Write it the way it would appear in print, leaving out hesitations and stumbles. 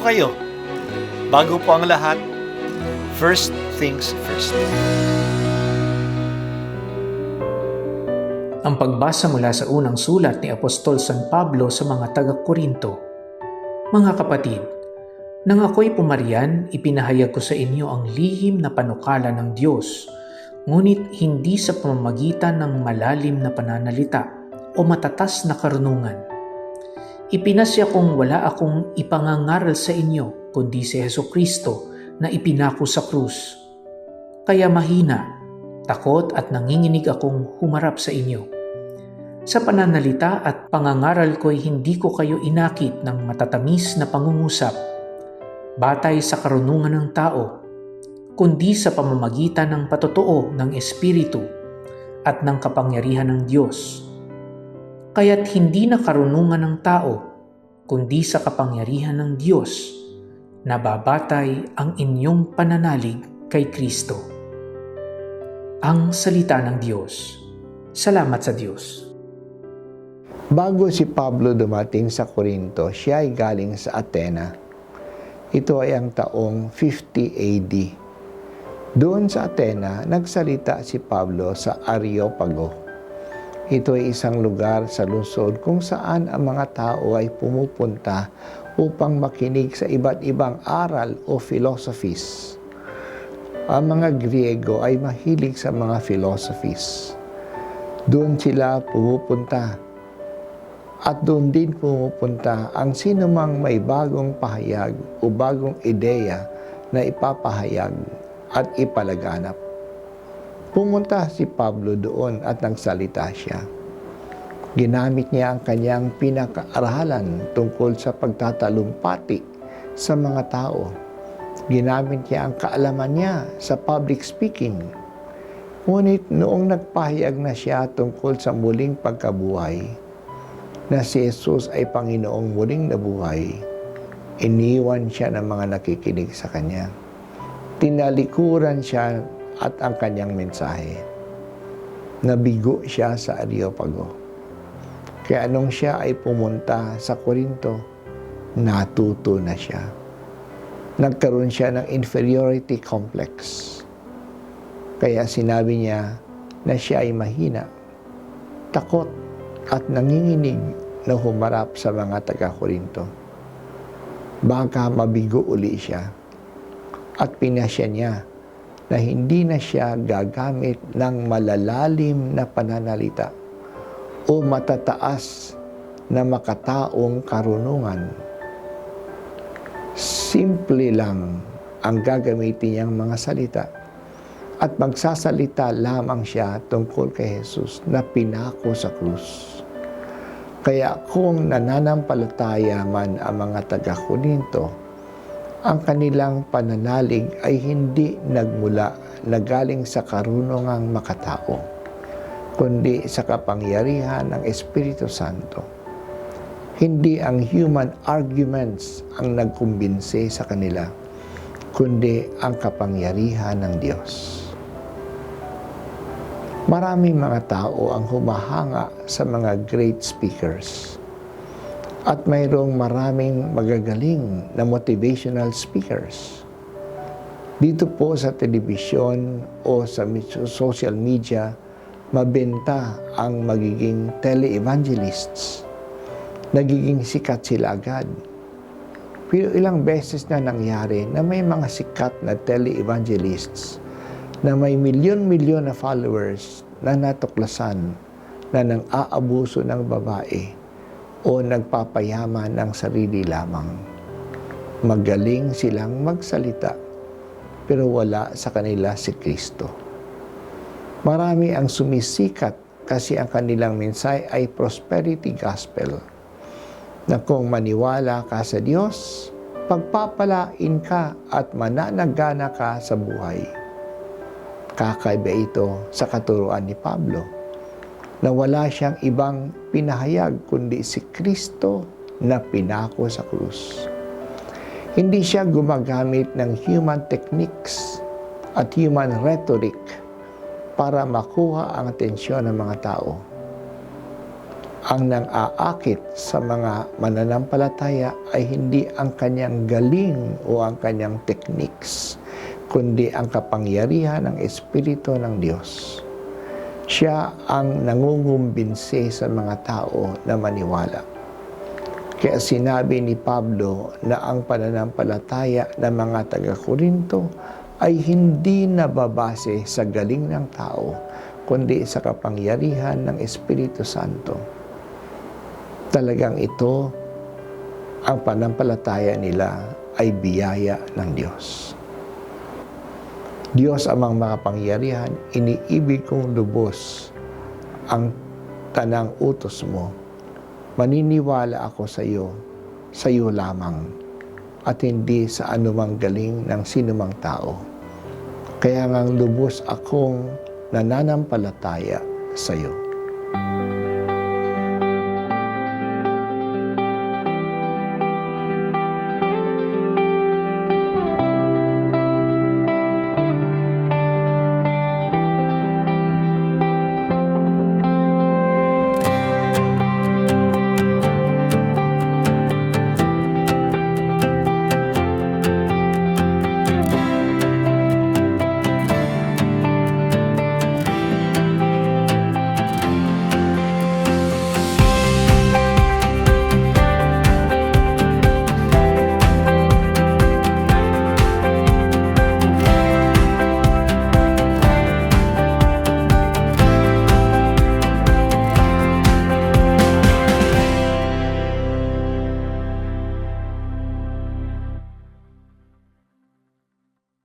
kayo. Bago po ang lahat, first things first. Ang pagbasa mula sa unang sulat ni Apostol San Pablo sa mga taga-Korinto. Mga kapatid, nang ako'y pumarian, ipinahayag ko sa inyo ang lihim na panukala ng Diyos, ngunit hindi sa pamamagitan ng malalim na pananalita o matatas na karunungan. Ipinasya kong wala akong ipangangaral sa inyo, kundi si Hesukristo na ipinako sa krus. Kaya mahina, takot at nanginginig akong humarap sa inyo. Sa pananalita at pangangaral ko'y hindi ko kayo inakit ng matatamis na pangungusap, batay sa karunungan ng tao, kundi sa pamamagitan ng patotoo ng Espiritu at ng kapangyarihan ng Diyos. Kaya't hindi na karunungan ng tao, kundi sa kapangyarihan ng Diyos, nababatay ang inyong pananalig kay Kristo. Ang salita ng Diyos. Salamat sa Diyos. Bago si Pablo dumating sa Corinto, siya ay galing sa Athena. Ito ay ang taong 50 AD. Doon sa Athena, nagsalita si Pablo sa Areopago. Ito ay isang lugar sa lungsod kung saan ang mga tao ay pumupunta upang makinig sa iba't ibang aral o philosophies. Ang mga Griego ay mahilig sa mga philosophies. Doon sila pumupunta. At doon din pumupunta ang sinumang may bagong pahayag o bagong ideya na ipapahayag at ipalaganap. Pumunta si Pablo doon at nagsalita siya. Ginamit niya ang kanyang pinaka-aralan tungkol sa pagtatalumpati sa mga tao. Ginamit niya ang kaalaman niya sa public speaking. Ngunit noong nagpahayag na siya tungkol sa muling pagkabuhay, na si Jesus ay Panginoong muling nabuhay, iniwan siya ng mga nakikinig sa Kanya. Tinalikuran siya at ang Kanyang mensahe. Nabigo siya sa Areopago. Kaya nung siya ay pumunta sa Corinto, natuto na siya. Nagkaroon siya ng inferiority complex. Kaya sinabi niya na siya ay mahina, takot, at nanginginig na humarap sa mga taga-Korinto. Baka mabigo uli siya. At pinasya niya na hindi na siya gagamit ng malalalim na pananalita o matataas na makataong karunungan. Simple lang ang gagamitin niyang mga salita at magsasalita lamang siya tungkol kay Jesus na pinako sa krus. Kaya kung nananampalataya man ang mga taga-Korinto, ang kanilang pananalig ay hindi nagmula na galing sa karunungang makatao, kundi sa kapangyarihan ng Espiritu Santo. Hindi ang human arguments ang nagkumbinsi sa kanila, kundi ang kapangyarihan ng Diyos. Maraming mga tao ang humahanga sa mga great speakers. At mayroong maraming magagaling na motivational speakers. Dito po sa telebisyon o sa social media, mabenta ang magiging tele-evangelists. Nagiging sikat sila agad. Pero ilang beses na nangyari na may mga sikat na tele-evangelists na may milyon-milyon na followers na natuklasan na nang-aabuso ng babae o nagpapayaman ng sarili lamang. Magaling silang magsalita, pero wala sa kanila si Kristo. Marami ang sumisikat kasi ang kanilang mensahe ay prosperity gospel, na kung maniwala ka sa Diyos, pagpapalain ka at mananagana ka sa buhay. Kakaiba ito sa katuruan ni Pablo, na wala siyang ibang pinahayag kundi si Kristo na pinako sa krus. Hindi siya gumagamit ng human techniques at human rhetoric para makuha ang atensyon ng mga tao. ang nang-aakit sa mga mananampalataya ay hindi ang kanyang galing o ang kanyang techniques, kundi ang kapangyarihan ng Espiritu ng Diyos. Siya ang nangungumbinsi sa mga tao na maniwala. Kaya sinabi ni Pablo na ang pananampalataya ng mga taga-Korinto ay hindi nababase sa galing ng tao, kundi sa kapangyarihan ng Espiritu Santo. Talagang ito, ang pananampalataya nila ay biyaya ng Diyos. Diyos amang makapangyarihan, iniibig kong lubos ang tanang utos mo. Maniniwala ako sa iyo lamang, at hindi sa anumang galing ng sinumang tao. Kaya ngang lubos akong nananampalataya sa iyo.